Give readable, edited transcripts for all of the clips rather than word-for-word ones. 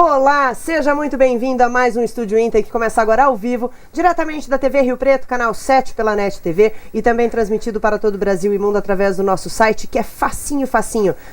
Olá, seja muito bem-vindo a mais um Estúdio Inter que começa agora ao vivo, diretamente da TV Rio Preto, canal 7 pela NET TV e também transmitido para todo o Brasil e mundo através do nosso site que é facinho,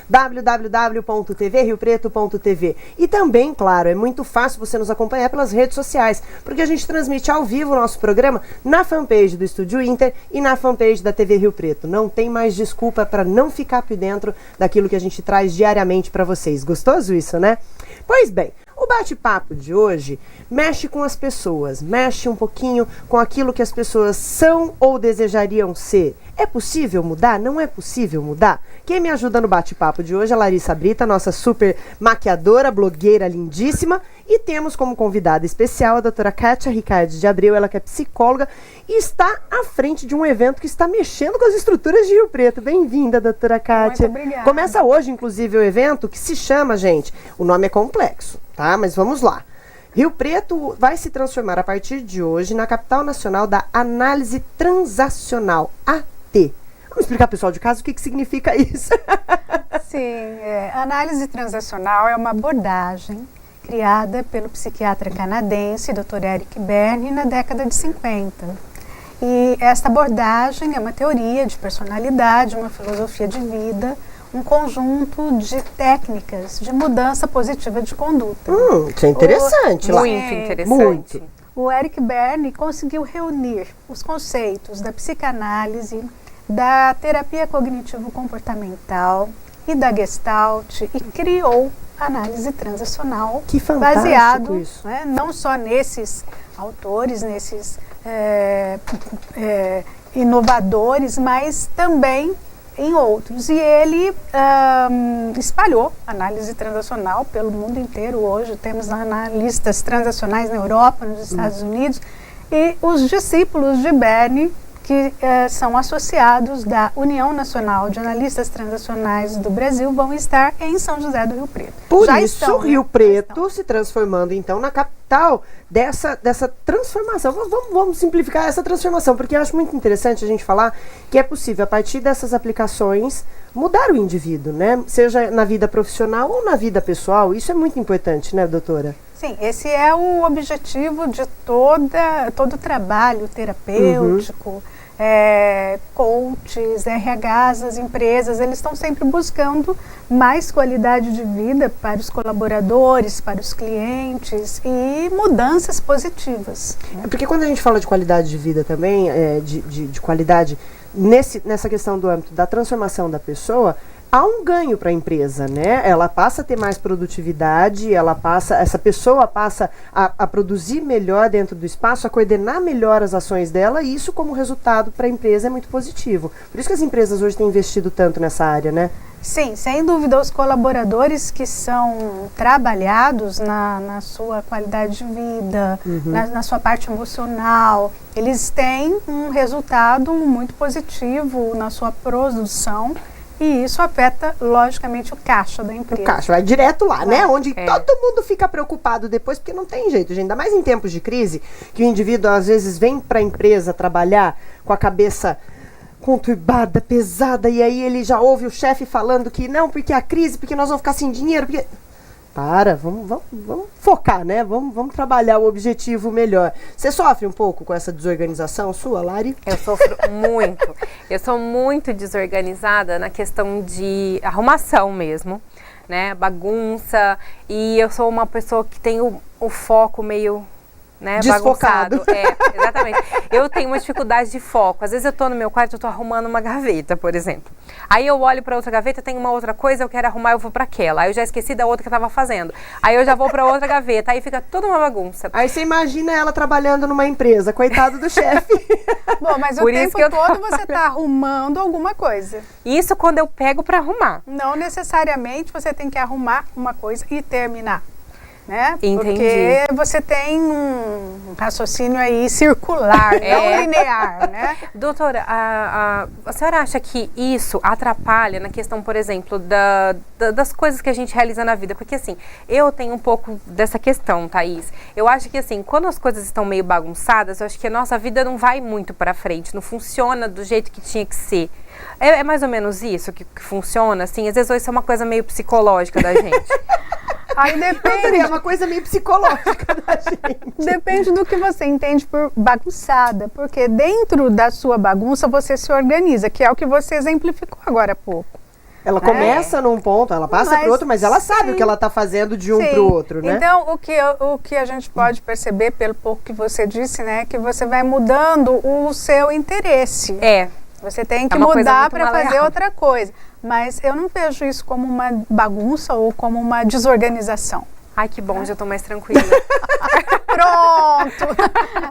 www.tvriopreto.tv. E também, claro, é muito fácil você nos acompanhar pelas redes sociais, porque a gente transmite ao vivo o nosso programa na fanpage do Estúdio Inter e na fanpage da TV Rio Preto. Não tem mais desculpa para não ficar por dentro daquilo que a gente traz diariamente para vocês. Gostoso isso, né? Pois bem, o bate-papo de hoje mexe com as pessoas, mexe um pouquinho com aquilo que as pessoas são ou desejariam ser. É possível mudar? Não é possível mudar? Quem me ajuda no bate-papo de hoje é a Larissa Brita, nossa super maquiadora, blogueira lindíssima. E temos como convidada especial a doutora Kátia Ricardi de Abreu, ela que é psicóloga e está à frente de um evento que está mexendo com as estruturas de Rio Preto. Bem-vinda, doutora Kátia. Muito obrigada. Começa hoje, inclusive, o evento que se chama, gente, o nome é complexo, tá? Mas vamos lá. Rio Preto vai se transformar a partir de hoje na capital nacional da análise transacional, AT. Vamos explicar para o pessoal de casa o que significa isso. Sim, análise transacional é uma abordagem criada pelo psiquiatra canadense Dr. Eric Berne na década de 50. E esta abordagem é uma teoria de personalidade, uma filosofia de vida, um conjunto de técnicas de mudança positiva de conduta. Isso é interessante. Muito interessante. Muito. O Eric Berne conseguiu reunir os conceitos da psicanálise, da terapia cognitivo-comportamental e da Gestalt e criou a análise transacional. Que fantástico baseado, isso. né, não só nesses autores, nesses inovadores, mas também em outros. E ele espalhou análise transacional pelo mundo inteiro. Hoje temos analistas transacionais na Europa, nos Estados Unidos, e os discípulos de Berne, que são associados da União Nacional de Analistas Transacionais do Brasil, vão estar em São José do Rio Preto. Por Já isso, estão, Rio né? Preto se transformando, então, na capital dessa transformação. Vamos simplificar essa transformação, porque eu acho muito interessante a gente falar que é possível, a partir dessas aplicações, mudar o indivíduo, né? Seja na vida profissional ou na vida pessoal. Isso é muito importante, né, doutora? Sim, esse é o objetivo de todo o trabalho terapêutico. Coaches, RHs, as empresas, eles estão sempre buscando mais qualidade de vida para os colaboradores, para os clientes e mudanças positivas. É porque quando a gente fala de qualidade de vida também, de qualidade, nessa questão do âmbito da transformação da pessoa, há um ganho para a empresa, né? Ela passa a ter mais produtividade, essa pessoa passa a produzir melhor dentro do espaço, a coordenar melhor as ações dela, e isso como resultado para a empresa é muito positivo. Por isso que as empresas hoje têm investido tanto nessa área, né? Sim, sem dúvida, os colaboradores que são trabalhados na sua qualidade de vida, na sua parte emocional, eles têm um resultado muito positivo na sua produção. E isso afeta, logicamente, o caixa da empresa. O caixa vai direto lá, né? Onde todo mundo fica preocupado depois, porque não tem jeito, gente. Ainda mais em tempos de crise, que o indivíduo, às vezes, vem para a empresa trabalhar com a cabeça conturbada, pesada, e aí ele já ouve o chefe falando que não, porque a crise, porque nós vamos ficar sem dinheiro, porque... Vamos focar, né? Vamos trabalhar o objetivo melhor. Você sofre um pouco com essa desorganização sua, Lari? Eu sofro muito. Eu sou muito desorganizada na questão de arrumação mesmo, né? Bagunça. E eu sou uma pessoa que tem o foco meio... né, desfocado. Exatamente. Eu tenho uma dificuldade de foco. Às vezes eu tô no meu quarto, eu tô arrumando uma gaveta, por exemplo. Aí eu olho para outra gaveta, tem uma outra coisa, eu quero arrumar, eu vou para aquela. Aí eu já esqueci da outra que eu tava fazendo. Aí eu já vou para outra gaveta, aí fica toda uma bagunça. Aí você imagina ela trabalhando numa empresa, coitado do chefe. Bom, mas o tempo todo você tá arrumando alguma coisa. Isso quando eu pego para arrumar. Não necessariamente você tem que arrumar uma coisa e terminar. Né? Entendi. Porque você tem um raciocínio aí circular, não linear, né? Doutora, a senhora acha que isso atrapalha na questão, por exemplo, das coisas que a gente realiza na vida? Porque assim, eu tenho um pouco dessa questão, Thaís. Eu acho que assim, quando as coisas estão meio bagunçadas, eu acho que a nossa vida não vai muito para frente, não funciona do jeito que tinha que ser. É mais ou menos isso que funciona, assim? Às vezes isso é uma coisa meio psicológica da gente. Aí depende. É uma coisa meio psicológica da gente. Depende do que você entende por bagunçada, porque dentro da sua bagunça você se organiza, que é o que você exemplificou agora há pouco. Ela começa num ponto, ela passa para o outro, mas ela sabe o que ela está fazendo de um para o outro, né? Então, o que a gente pode perceber, pelo pouco que você disse, né, é que você vai mudando o seu interesse. Você tem que mudar para fazer outra coisa. Mas eu não vejo isso como uma bagunça ou como uma desorganização. Ai, que bom, já estou mais tranquila. Pronto!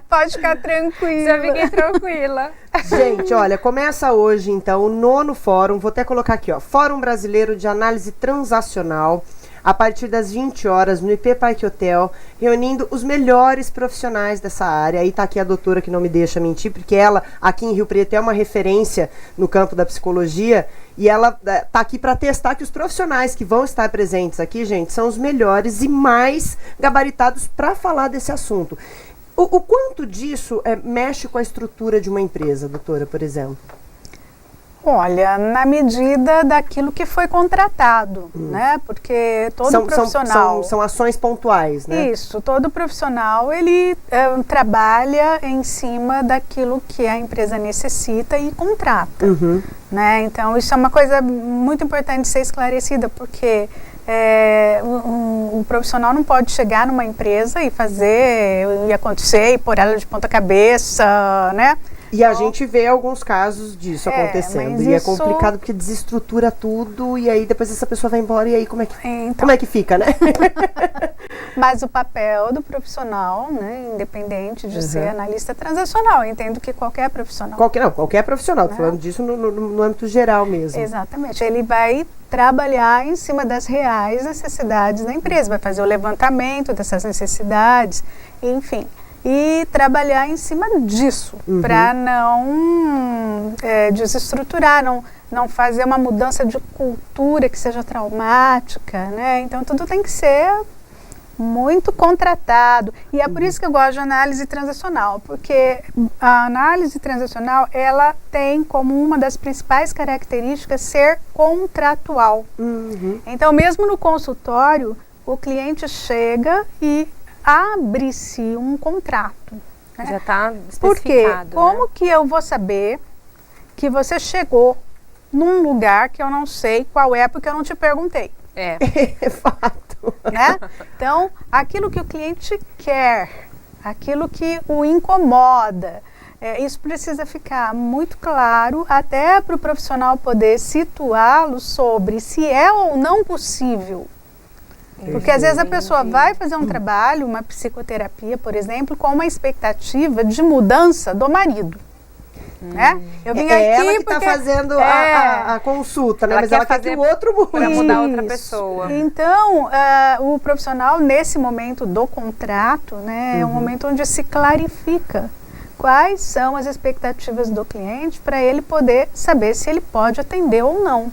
Pode ficar tranquila. Já fiquei tranquila. Gente, olha, começa hoje, então, o 9º fórum, vou até colocar aqui, ó, Fórum Brasileiro de Análise Transacional, a partir das 20 horas, no IP Parque Hotel, reunindo os melhores profissionais dessa área. Aí tá aqui a doutora que não me deixa mentir, porque ela, aqui em Rio Preto, é uma referência no campo da psicologia, e ela tá aqui para testar que os profissionais que vão estar presentes aqui, gente, são os melhores e mais gabaritados para falar desse assunto. O quanto disso mexe com a estrutura de uma empresa, doutora, por exemplo? Olha, na medida daquilo que foi contratado, né? Porque todo profissional... São ações pontuais, né? Isso, todo profissional, ele trabalha em cima daquilo que a empresa necessita e contrata, né? Então, isso é uma coisa muito importante de ser esclarecida, porque o profissional não pode chegar numa empresa e fazer, e acontecer, e pôr ela de ponta cabeça, né? E a gente vê alguns casos disso acontecendo. E é complicado porque desestrutura tudo e aí depois essa pessoa vai embora e aí como é que fica, né? Mas o papel do profissional, né, independente de ser analista transacional, eu entendo que qualquer profissional. Qualquer profissional, tô falando disso no âmbito geral mesmo. Exatamente. Ele vai trabalhar em cima das reais necessidades da empresa, vai fazer o levantamento dessas necessidades, enfim. E trabalhar em cima disso, para não desestruturar, não fazer uma mudança de cultura que seja traumática, né? Então, tudo tem que ser muito contratado. E é por isso que eu gosto de análise transacional, porque a análise transacional, ela tem como uma das principais características ser contratual. Então, mesmo no consultório, o cliente chega e abre-se um contrato. Né? Já está especificado. Porque como que eu vou saber que você chegou num lugar que eu não sei qual é, porque eu não te perguntei? É fato. Né? Então, aquilo que o cliente quer, aquilo que o incomoda, isso precisa ficar muito claro até para o profissional poder situá-lo sobre se é ou não possível. Porque às vezes a pessoa vai fazer um trabalho, uma psicoterapia, por exemplo, com uma expectativa de mudança do marido. Né? Eu vim aqui ela que porque está fazendo a consulta, né? Mas ela quer que o outro mude. Para mudar outra pessoa. Então, o profissional, nesse momento do contrato, né, é um momento onde se clarifica quais são as expectativas do cliente para ele poder saber se ele pode atender ou não.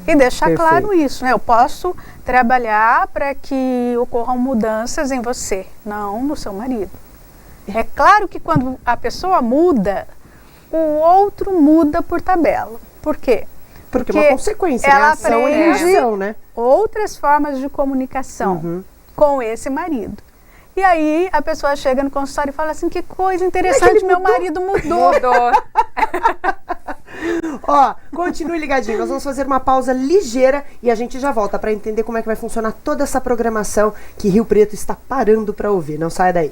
E deixar claro isso, né? Eu posso trabalhar para que ocorram mudanças em você, não no seu marido. É claro que quando a pessoa muda, o outro muda por tabela. Por quê? Porque é uma consequência, ela né? Ação e reação, né? Outras formas de comunicação com esse marido. E aí a pessoa chega no consultório e fala assim, que coisa interessante, meu marido mudou. Ó, continue ligadinho, nós vamos fazer uma pausa ligeira e a gente já volta para entender como é que vai funcionar toda essa programação que Rio Preto está parando para ouvir. Não saia daí.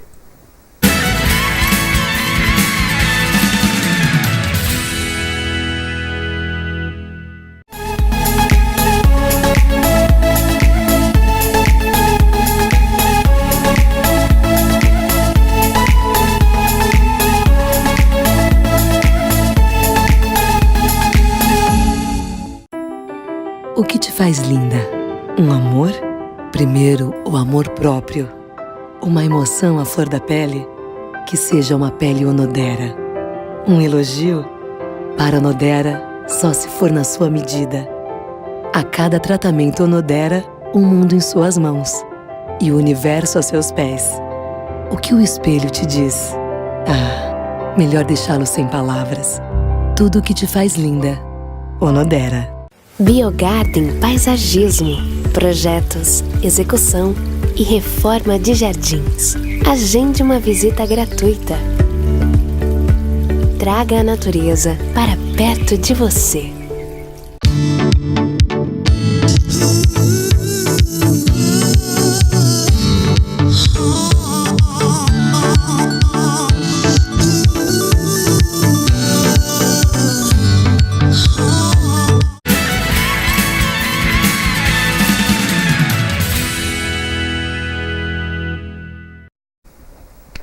O que te faz linda? Um amor? Primeiro, o amor próprio. Uma emoção à flor da pele? Que seja uma pele Onodera. Um elogio? Para Onodera, só se for na sua medida. A cada tratamento Onodera, um mundo em suas mãos. E o universo a seus pés. O que o espelho te diz? Ah, melhor deixá-lo sem palavras. Tudo o que te faz linda. Onodera. Biogarden Paisagismo, projetos, execução e reforma de jardins. Agende uma visita gratuita. Traga a natureza para perto de você.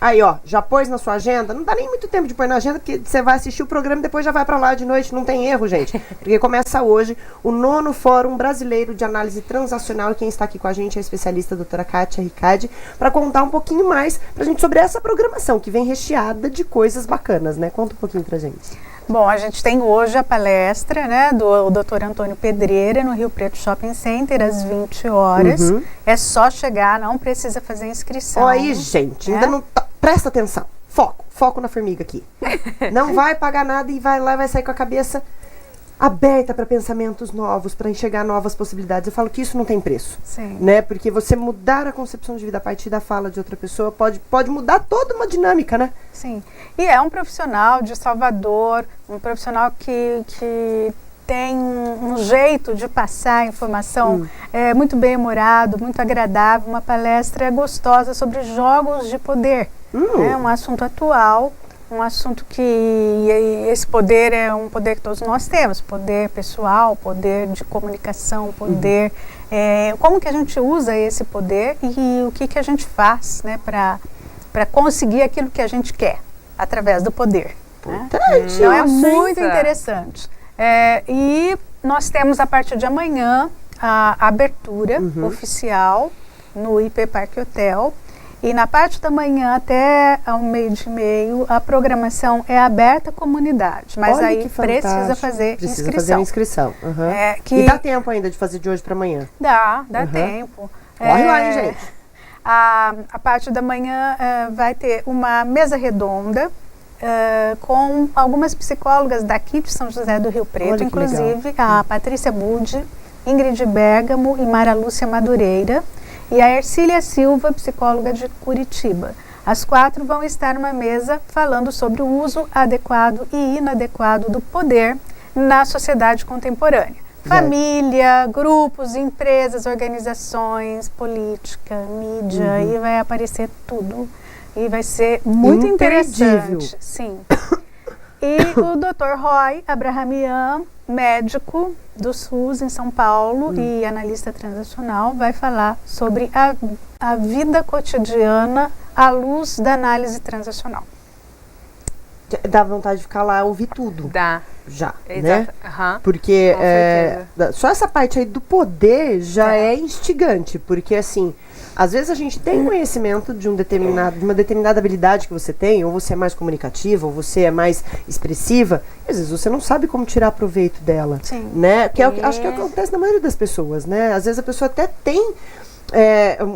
Aí, ó, já pôs na sua agenda? Não dá nem muito tempo de pôr na agenda, porque você vai assistir o programa e depois já vai pra lá de noite, não tem erro, gente. Porque começa hoje o 9º Fórum Brasileiro de Análise Transacional, e quem está aqui com a gente é a especialista a doutora Kátia Riccardi, para contar um pouquinho mais pra gente sobre essa programação, que vem recheada de coisas bacanas, né? Conta um pouquinho pra gente. Bom, a gente tem hoje a palestra, né, do Dr. Antônio Pedreira no Rio Preto Shopping Center, às 20 horas. É só chegar, não precisa fazer inscrição. Ó, aí, gente, ainda não tá... Presta atenção. Foco na formiga aqui. Não vai pagar nada e vai lá e vai sair com a cabeça aberta para pensamentos novos, para enxergar novas possibilidades. Eu falo que isso não tem preço. Sim. Né? Porque você mudar a concepção de vida a partir da fala de outra pessoa pode mudar toda uma dinâmica, né? Sim. E é um profissional de Salvador, um profissional que tem um jeito de passar a informação muito bem-humorado, muito agradável, uma palestra gostosa sobre jogos de poder. É um assunto atual, um assunto que esse poder é um poder que todos nós temos, poder pessoal, poder de comunicação, poder... como que a gente usa esse poder e o que a gente faz, né, para conseguir aquilo que a gente quer através do poder. Né? Então é muito interessante. E nós temos a partir de amanhã a abertura oficial no IP Parque Hotel. E na parte da manhã até ao 12:30 a programação é aberta à comunidade, mas Olha, aí precisa fazer inscrição. Precisa fazer a inscrição. E dá tempo ainda de fazer de hoje para amanhã? Dá tempo. Corre lá, hein, gente? A parte da manhã vai ter uma mesa redonda com algumas psicólogas daqui de São José do Rio Preto, inclusive a Patrícia Budi, Ingrid Bergamo e Mara Lúcia Madureira. E a Ercília Silva, psicóloga de Curitiba. As 4 vão estar numa mesa falando sobre o uso adequado e inadequado do poder na sociedade contemporânea. Família, grupos, empresas, organizações, política, mídia, e vai aparecer tudo. E vai ser muito interessante. Sim. E o Dr. Roy Abrahamian, médico do SUS em São Paulo e analista transacional, vai falar sobre a vida cotidiana à luz da análise transacional. Dá vontade de ficar lá e ouvir tudo. Dá. Já, Exato. né? Porque só essa parte aí do poder já é instigante, porque assim, às vezes a gente tem conhecimento de uma determinada habilidade que você tem, ou você é mais comunicativa, ou você é mais expressiva, e às vezes você não sabe como tirar proveito dela. Sim. Né? Que acho que acontece na maioria das pessoas, né? Às vezes a pessoa até tem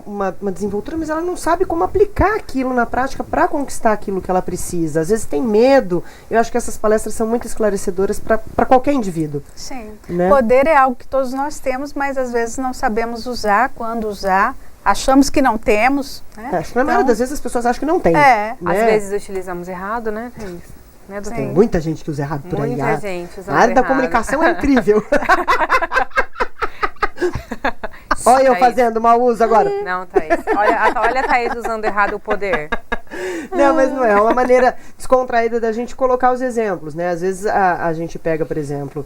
uma desenvoltura, mas ela não sabe como aplicar aquilo na prática para conquistar aquilo que ela precisa. Às vezes tem medo. Eu acho que essas palestras são muito esclarecedoras para qualquer indivíduo. Sim. Né? Poder é algo que todos nós temos, mas às vezes não sabemos usar, quando usar. Achamos que não temos. Né? Acho que na maioria das vezes as pessoas acham que não tem. Né? Às vezes utilizamos errado, né? Tem muita gente que usa errado por aí. Muita gente usando A área da errado. comunicação é incrível. Olha eu fazendo mau uso agora. Não, Thaís. Olha a Thaís usando errado o poder. Não, mas não é. É uma maneira descontraída da gente colocar os exemplos, né? Às vezes a gente pega, por exemplo,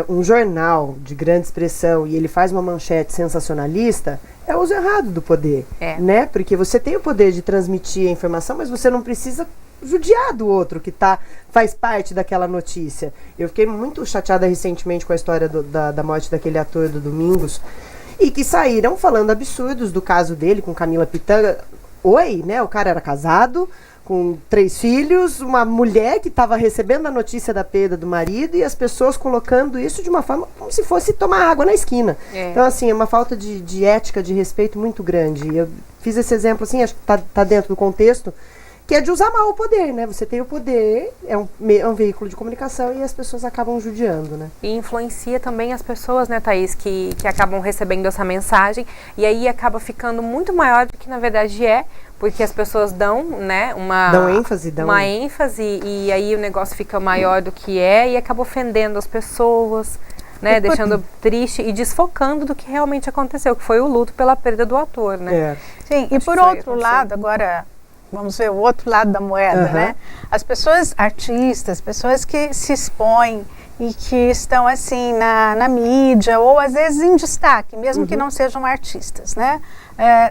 um jornal de grande expressão e ele faz uma manchete sensacionalista, é o uso errado do poder, né? Porque você tem o poder de transmitir a informação, mas você não precisa judiar do outro que faz parte daquela notícia. Eu fiquei muito chateada recentemente com a história da morte daquele ator do Domingos, e que saíram falando absurdos do caso dele com Camila Pitanga. Né? O cara era casado, com 3 filhos, uma mulher que estava recebendo a notícia da perda do marido e as pessoas colocando isso de uma forma como se fosse tomar água na esquina. Então, assim, é uma falta de ética, de respeito muito grande. Eu fiz esse exemplo, assim, acho que tá dentro do contexto, que é de usar mal o poder, né? Você tem o poder, é um veículo de comunicação e as pessoas acabam judiando, né? E influencia também as pessoas, né, Thaís, que acabam recebendo essa mensagem e aí acaba ficando muito maior do que na verdade é, porque as pessoas dão, né, uma ênfase e aí o negócio fica maior do que é e acaba ofendendo as pessoas, né, deixando triste e desfocando do que realmente aconteceu, que foi o luto pela perda do ator, né? Sim, e por outro lado, agora vamos ver o outro lado da moeda, né? As pessoas, artistas, pessoas que se expõem e que estão assim na mídia ou às vezes em destaque, mesmo que não sejam artistas, né?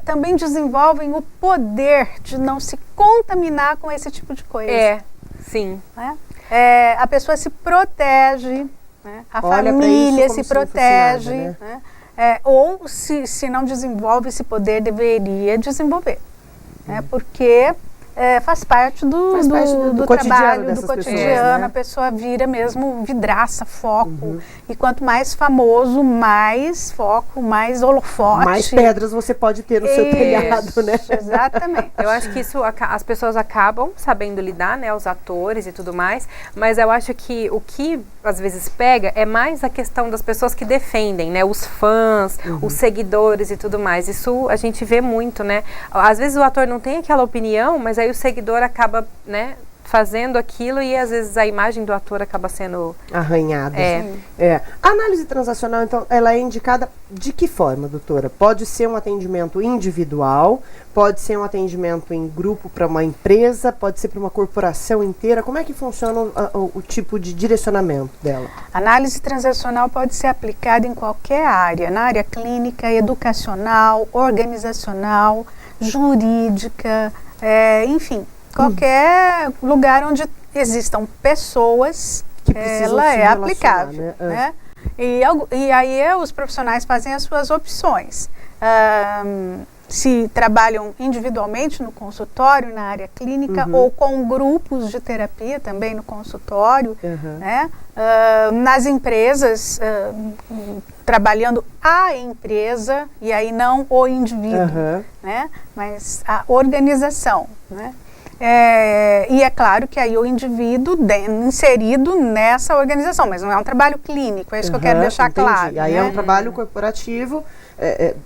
Também desenvolvem o poder de não se contaminar com esse tipo de coisa. Sim. Né? A pessoa se protege, né? A família se protege, nada, né? Ou se não desenvolve esse poder, deveria desenvolver. Né? Porque faz parte do trabalho, do cotidiano, né? A pessoa vira mesmo vidraça, foco. E quanto mais famoso, mais foco, mais holofote. Mais pedras você pode ter no seu telhado, né? Exatamente. Eu acho que isso as pessoas acabam sabendo lidar, né? Os atores e tudo mais, mas eu acho que o que às vezes pega é mais a questão das pessoas que defendem, né? Os fãs, os seguidores e tudo mais. Isso a gente vê muito, né? Às vezes o ator não tem aquela opinião, mas aí o seguidor acaba, né, fazendo aquilo e às vezes a imagem do ator acaba sendo arranhada. A análise transacional, então, ela é indicada de que forma, doutora? Pode ser um atendimento individual, pode ser um atendimento em grupo para uma empresa, pode ser para uma corporação inteira. Como é que funciona o tipo de direcionamento dela? Análise transacional pode ser aplicada em qualquer área, na área clínica, educacional, organizacional, jurídica, enfim, qualquer lugar onde existam pessoas, que ela é aplicável, né? E aí os profissionais fazem as suas opções. Se trabalham individualmente no consultório, na área clínica, ou com grupos de terapia também no consultório, né? Nas empresas, trabalhando a empresa, e aí não o indivíduo, né? Mas a organização, né? E é claro que aí o indivíduo inserido nessa organização, mas não é um trabalho clínico, é isso que eu quero deixar claro. Aí né? é um trabalho corporativo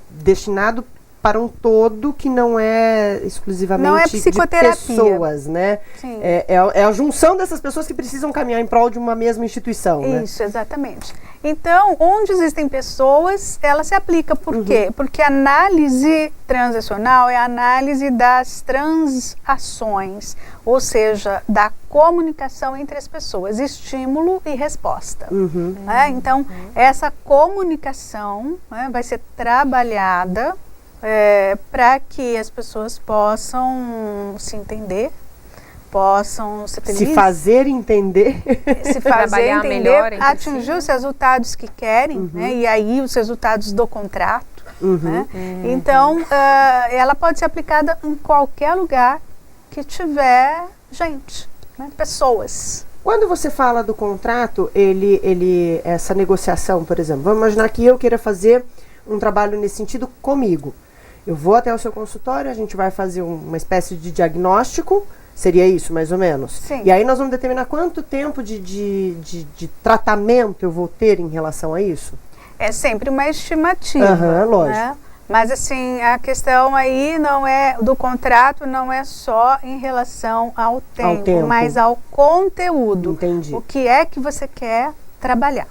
destinado para um todo que não é exclusivamente não é psicoterapia. De pessoas, né? Sim. É a junção dessas pessoas que precisam caminhar em prol de uma mesma instituição, né? Isso, exatamente. Então, onde existem pessoas, ela se aplica. Por quê? Porque a análise transacional é a análise das transações, ou seja, da comunicação entre as pessoas, estímulo e resposta. Né? Então, essa comunicação, né, vai ser trabalhada para que as pessoas possam se entender, possam ser felizes, se fazer entender, atingir os resultados que querem, né? E aí os resultados do contrato. Né? Então, ela pode ser aplicada em qualquer lugar que tiver gente, né? Pessoas. Quando você fala do contrato, essa negociação, por exemplo, vamos imaginar que eu queira fazer um trabalho nesse sentido comigo. Eu vou até o seu consultório, a gente vai fazer uma espécie de diagnóstico, seria isso, mais ou menos? Sim. E aí nós vamos determinar quanto tempo de tratamento eu vou ter em relação a isso? É sempre uma estimativa, lógico. Né? Mas assim, a questão aí do contrato não é só em relação ao tempo, mas ao conteúdo. Entendi. O que é que você quer trabalhar?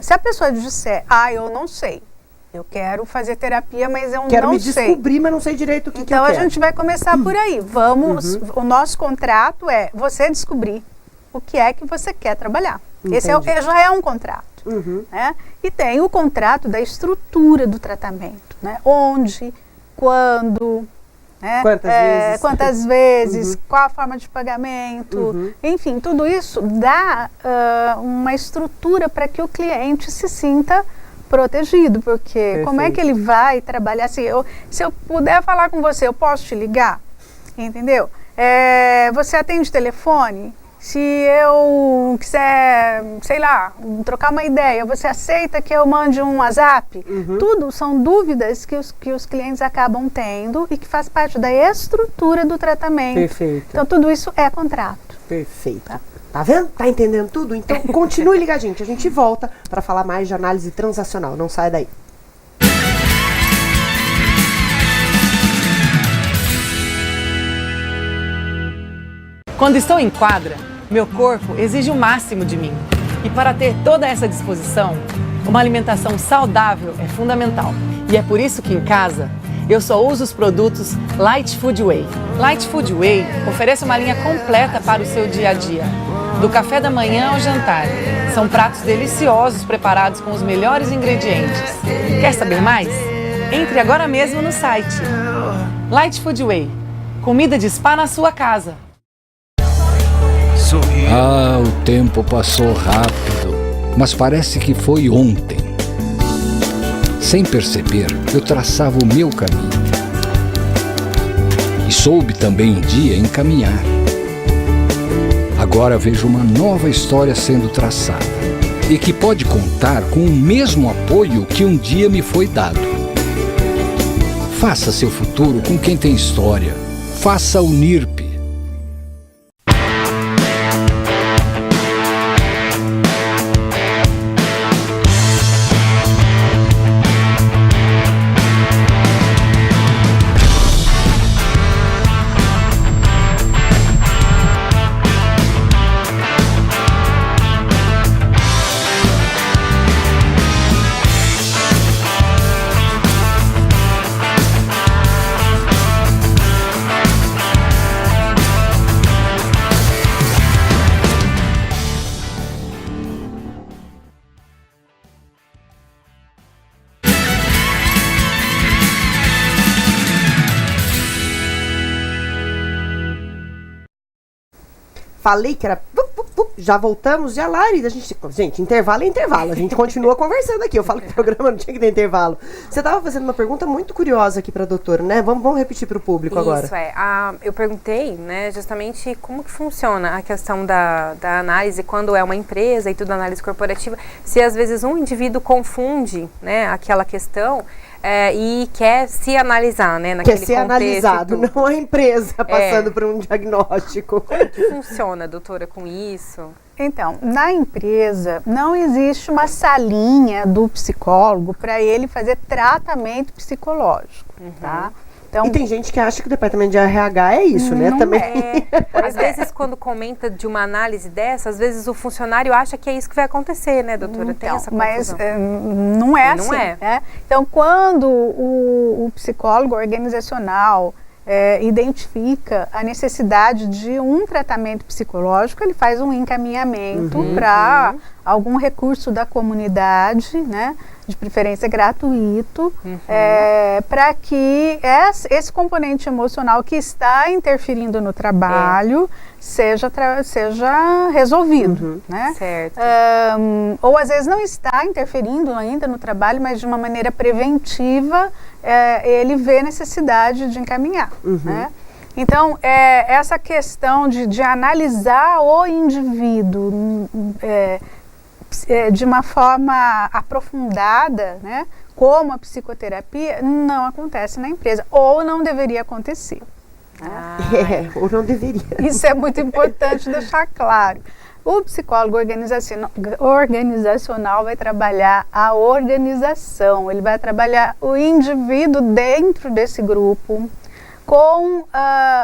Se a pessoa disser, eu não sei, eu quero fazer terapia, mas eu quero não me sei. descobrir, mas não sei direito o que então que eu quero. A gente vai começar por aí. O nosso contrato é você descobrir o que é que você quer trabalhar. Esse já é um contrato. Né? E tem o contrato da estrutura do tratamento, né? Onde, quando, né? Quantas vezes, qual a forma de pagamento, enfim, tudo isso dá uma estrutura para que o cliente se sinta protegido, porque como é que ele vai trabalhar? Se eu puder falar com você, eu posso te ligar? Entendeu? Você atende telefone? Se eu quiser, sei lá, trocar uma ideia, você aceita que eu mande um WhatsApp? Tudo são dúvidas que os clientes acabam tendo e que faz parte da estrutura do tratamento. Perfeito. Então, tudo isso é contrato. Perfeito. Tá vendo? Tá entendendo tudo? Então, continue ligadinho, que a gente volta para falar mais de análise transacional. Não saia daí. Quando estou em quadra, meu corpo exige o máximo de mim. E para ter toda essa disposição, uma alimentação saudável é fundamental. E é por isso que em casa, eu só uso os produtos Light Food Whey. Light Food Whey oferece uma linha completa para o seu dia a dia. Do café da manhã ao jantar. São pratos deliciosos preparados com os melhores ingredientes. Quer saber mais? Entre agora mesmo no site. Light Food Whey. Comida de spa na sua casa. Ah, o tempo passou rápido, mas parece que foi ontem. Sem perceber, eu traçava o meu caminho. E soube também um dia encaminhar. Agora vejo uma nova história sendo traçada e que pode contar com o mesmo apoio que um dia me foi dado. Faça seu futuro com quem tem história. Faça o NIRP. Falei que era... Já voltamos, e a Lari, gente, intervalo é intervalo, a gente continua conversando aqui, eu falo que o programa não tinha que ter intervalo. Você estava fazendo uma pergunta muito curiosa aqui para a doutora, né? Vamos repetir para o público agora. Isso, eu perguntei, né, justamente como que funciona a questão da análise quando é uma empresa e tudo análise corporativa, se às vezes um indivíduo confunde, né, aquela questão e quer se analisar, né, naquele contexto. Quer ser analisado, não a empresa passando por um diagnóstico. Como que funciona, doutora, com isso? Então, na empresa não existe uma salinha do psicólogo para ele fazer tratamento psicológico, tá? Então, e tem gente que acha que o departamento de RH é isso, né? Também. Às vezes, quando comenta de uma análise dessa, às vezes o funcionário acha que é isso que vai acontecer, né, doutora? Tem essa confusão. Mas não é assim. Não é. Né? Então, quando o psicólogo organizacional identifica a necessidade de um tratamento psicológico, ele faz um encaminhamento para algum recurso da comunidade, né, de preferência gratuito, para que esse componente emocional que está interferindo no trabalho seja resolvido, né? Certo. Ou às vezes não está interferindo ainda no trabalho, mas de uma maneira preventiva, ele vê necessidade de encaminhar, né? Então, essa questão de analisar o indivíduo de uma forma aprofundada, né, como a psicoterapia, não acontece na empresa, ou não deveria acontecer. Ou não deveria. Isso é muito importante deixar claro. O psicólogo organizacional vai trabalhar a organização, ele vai trabalhar o indivíduo dentro desse grupo, com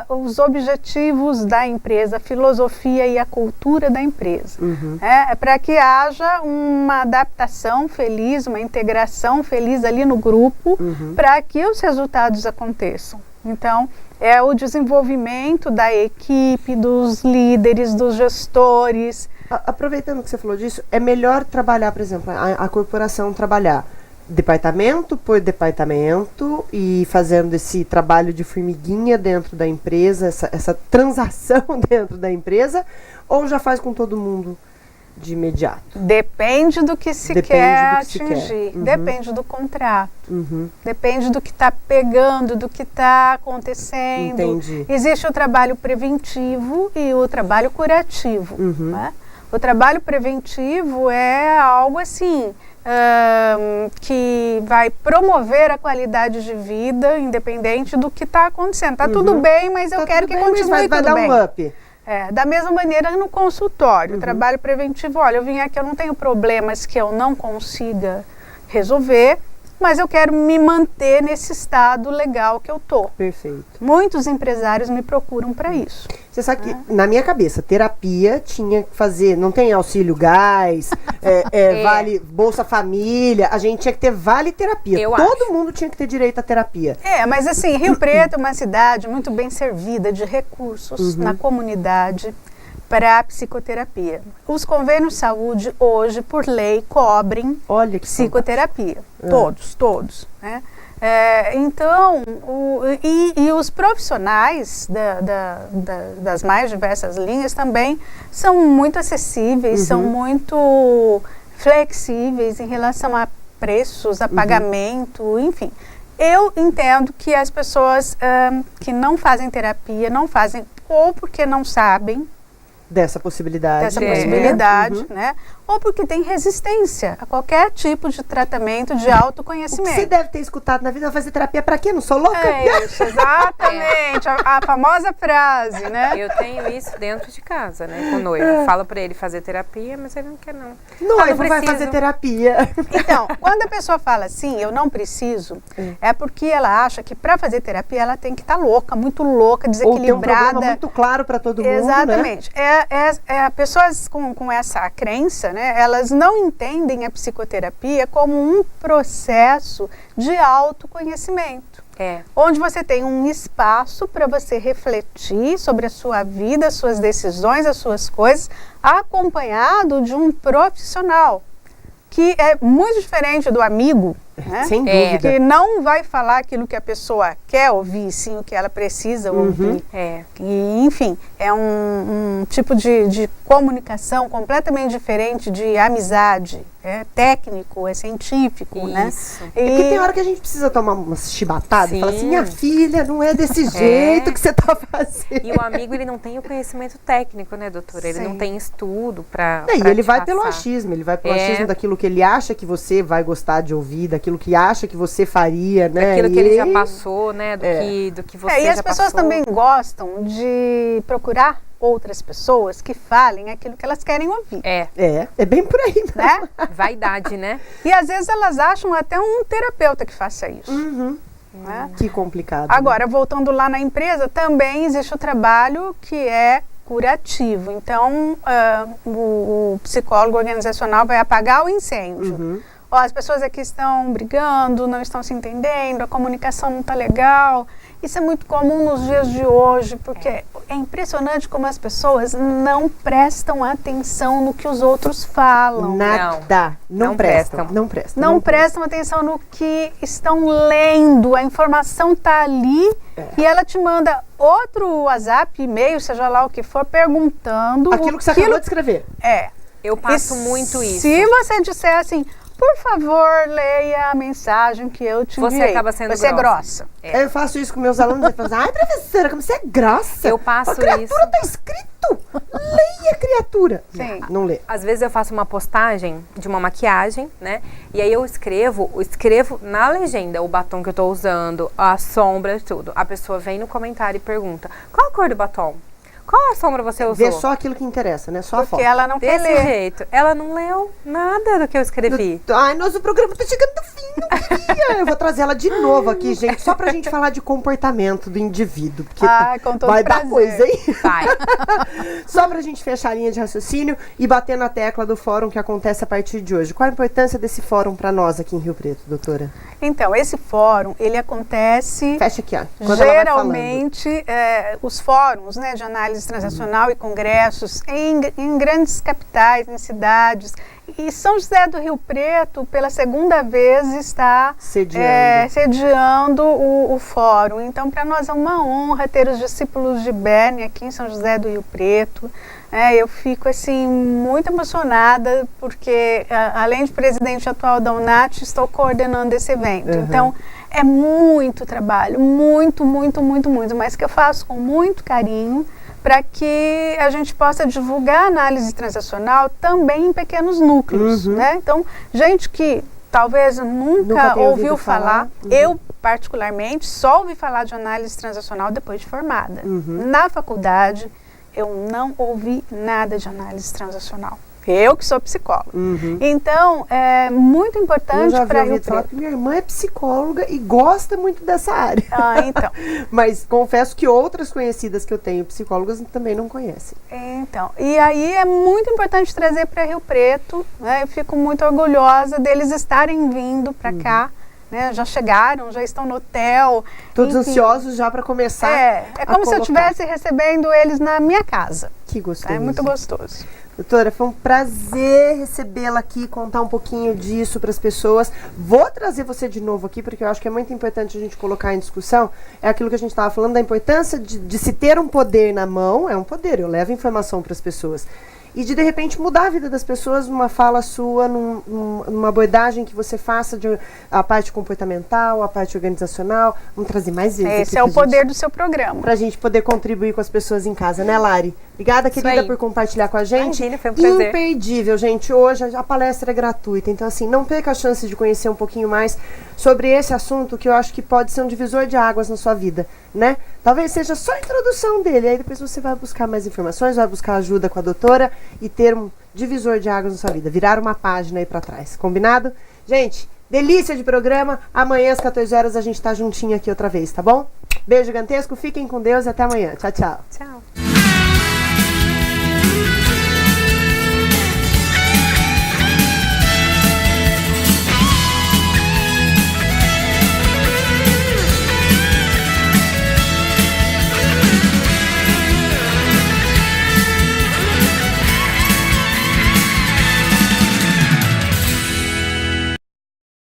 os objetivos da empresa, a filosofia e a cultura da empresa. Para que haja uma adaptação feliz, uma integração feliz ali no grupo, para que os resultados aconteçam. Então, é o desenvolvimento da equipe, dos líderes, dos gestores. Aproveitando que você falou disso, é melhor trabalhar, por exemplo, a corporação trabalhar departamento por departamento e fazendo esse trabalho de formiguinha dentro da empresa, essa transação dentro da empresa, ou já faz com todo mundo? de imediato? Depende do que se Depende quer do que se quer. atingir, Uhum. depende do contrato, Uhum. depende do que está pegando, do que está acontecendo. Entendi. Existe o trabalho preventivo e o trabalho curativo. Uhum. Né? O trabalho preventivo é algo assim, que vai promover a qualidade de vida, independente do que está acontecendo. Está tudo bem, mas eu Tá quero tudo que bem, mas continue vai tudo dar bem. um up. Da mesma maneira no consultório, o trabalho preventivo, olha, eu vim aqui, eu não tenho problemas que eu não consiga resolver, mas eu quero me manter nesse estado legal que eu tô. Perfeito. Muitos empresários me procuram para isso. Você sabe que, na minha cabeça, terapia tinha que fazer, não tem auxílio gás, vale Bolsa Família, a gente tinha que ter vale terapia. Todo mundo tinha que ter direito à terapia. Mas assim, Rio Preto é uma cidade muito bem servida de recursos na comunidade para a psicoterapia. Os convênios de saúde hoje, por lei, cobrem psicoterapia. Todos, né? Então, os profissionais das mais diversas linhas também são muito acessíveis, são muito flexíveis em relação a preços, a pagamento, enfim. Eu entendo que as pessoas que não fazem terapia, não fazem ou porque não sabem dessa possibilidade, né? Ou porque tem resistência a qualquer tipo de tratamento de autoconhecimento. O que você deve ter escutado na vida, fazer terapia pra quê? Não sou louca? Isso, exatamente. A famosa frase, né? Eu tenho isso dentro de casa, né? Com o noivo. Falo pra ele fazer terapia, mas ele não quer, não. Noivo vai fazer terapia. Então, quando a pessoa fala assim, eu não preciso, é porque ela acha que pra fazer terapia ela tem que estar louca, muito louca, desequilibrada. Ou ter um problema muito claro pra todo mundo, exatamente. né? Pessoas com essa crença, né? Elas não entendem a psicoterapia como um processo de autoconhecimento. Onde você tem um espaço para você refletir sobre a sua vida, as suas decisões, as suas coisas, acompanhado de um profissional, que é muito diferente do amigo, né? Sem dúvida. Que não vai falar aquilo que a pessoa quer ouvir, sim o que ela precisa ouvir. E, enfim, é um tipo de comunicação completamente diferente de amizade. É técnico, é científico, né? Porque tem hora que a gente precisa tomar uma chibatada e falar assim, minha filha, não é desse jeito que você tá fazendo. E o amigo, ele não tem o conhecimento técnico, né, doutora? Ele não tem estudo pra E ele vai pelo achismo, achismo daquilo que ele acha que você vai gostar de ouvir, daquilo que acha que você faria, né? Daquilo que ele já passou, né? Do que você já passou. E as pessoas também gostam de procurar outras pessoas que falem aquilo que elas querem ouvir. É bem por aí, né? Vaidade, né? E às vezes elas acham até um terapeuta que faça isso. Né? Que complicado. Agora, voltando lá na empresa, também existe o trabalho que é curativo. Então, o psicólogo organizacional vai apagar o incêndio. As pessoas aqui estão brigando, não estão se entendendo, a comunicação não está legal. Isso é muito comum nos dias de hoje, porque é impressionante como as pessoas não prestam atenção no que os outros falam. Nada. Não prestam. Não prestam atenção no que estão lendo. A informação está ali e ela te manda outro WhatsApp, e-mail, seja lá o que for, perguntando... Aquilo que você acabou de escrever. Eu passo muito isso. Se você disser assim... Por favor, leia a mensagem que eu te enviei. Você acaba sendo grossa. Eu faço isso com meus alunos e falo, ai, professora, como você é grossa. Eu passo isso. A criatura isso. tá escrito. Leia, criatura. Sim. Não lê. Às vezes eu faço uma postagem de uma maquiagem, né? E aí eu escrevo na legenda o batom que eu tô usando, a sombra, tudo. A pessoa vem no comentário e pergunta, qual a cor do batom? Qual a sombra você usou? Vê só aquilo que interessa, né? Só a foto. Porque ela não quer ler. Desse jeito. Ela não leu nada do que eu escrevi. Ai, nosso programa tá chegando no fim, não queria. Eu vou trazer ela de novo aqui, gente, só pra gente falar de comportamento do indivíduo. Porque com todo vai prazer. dar coisa, hein? Vai. Só pra gente fechar a linha de raciocínio e bater na tecla do fórum que acontece a partir de hoje. Qual a importância desse fórum pra nós aqui em Rio Preto, doutora? Então, esse fórum, ele acontece... Fecha aqui, ó. Geralmente, os fóruns, né, de análise transacional e congressos em grandes capitais, em cidades. E São José do Rio Preto, pela segunda vez, está sediando o fórum. Então, para nós é uma honra ter os discípulos de Berne aqui em São José do Rio Preto. Eu fico assim muito emocionada porque além de presidente atual da UNAT, estou coordenando esse evento. Então é muito trabalho, muito, mas que eu faço com muito carinho para que a gente possa divulgar a análise transacional também em pequenos núcleos, né? Então, gente que talvez nunca ouviu falar, eu particularmente só ouvi falar de análise transacional depois de formada. Na faculdade, eu não ouvi nada de análise transacional. Eu que sou psicóloga. Então, é muito importante para Rio Preto. Que minha irmã é psicóloga e gosta muito dessa área. Então. Mas confesso que outras conhecidas que eu tenho, psicólogas, também não conhecem. Então, e aí é muito importante trazer para Rio Preto, né? Eu fico muito orgulhosa deles estarem vindo para cá. Né, já chegaram, já estão no hotel. Todos ansiosos já para começar. É como se eu estivesse recebendo eles na minha casa. Que gostoso. É muito gostoso. Doutora, foi um prazer recebê-la aqui, contar um pouquinho disso para as pessoas. Vou trazer você de novo aqui, porque eu acho que é muito importante a gente colocar em discussão. É aquilo que a gente estava falando, da importância de se ter um poder na mão. É um poder, eu levo informação para as pessoas. E de repente mudar a vida das pessoas numa fala sua, numa abordagem que você faça a parte comportamental, a parte organizacional. Vamos trazer mais vezes. Esse é o poder do seu programa. Pra gente poder contribuir com as pessoas em casa, né, Lari? Obrigada, querida, por compartilhar com a gente. Imagina, foi um prazer. Imperdível, gente. Hoje a palestra é gratuita, então assim, não perca a chance de conhecer um pouquinho mais sobre esse assunto que eu acho que pode ser um divisor de águas na sua vida, né? Talvez seja só a introdução dele, aí depois você vai buscar mais informações, vai buscar ajuda com a doutora e ter um divisor de águas na sua vida, virar uma página aí pra trás, combinado? Gente, delícia de programa, amanhã às 14 horas a gente tá juntinho aqui outra vez, tá bom? Beijo gigantesco, fiquem com Deus e até amanhã. Tchau, tchau. Tchau.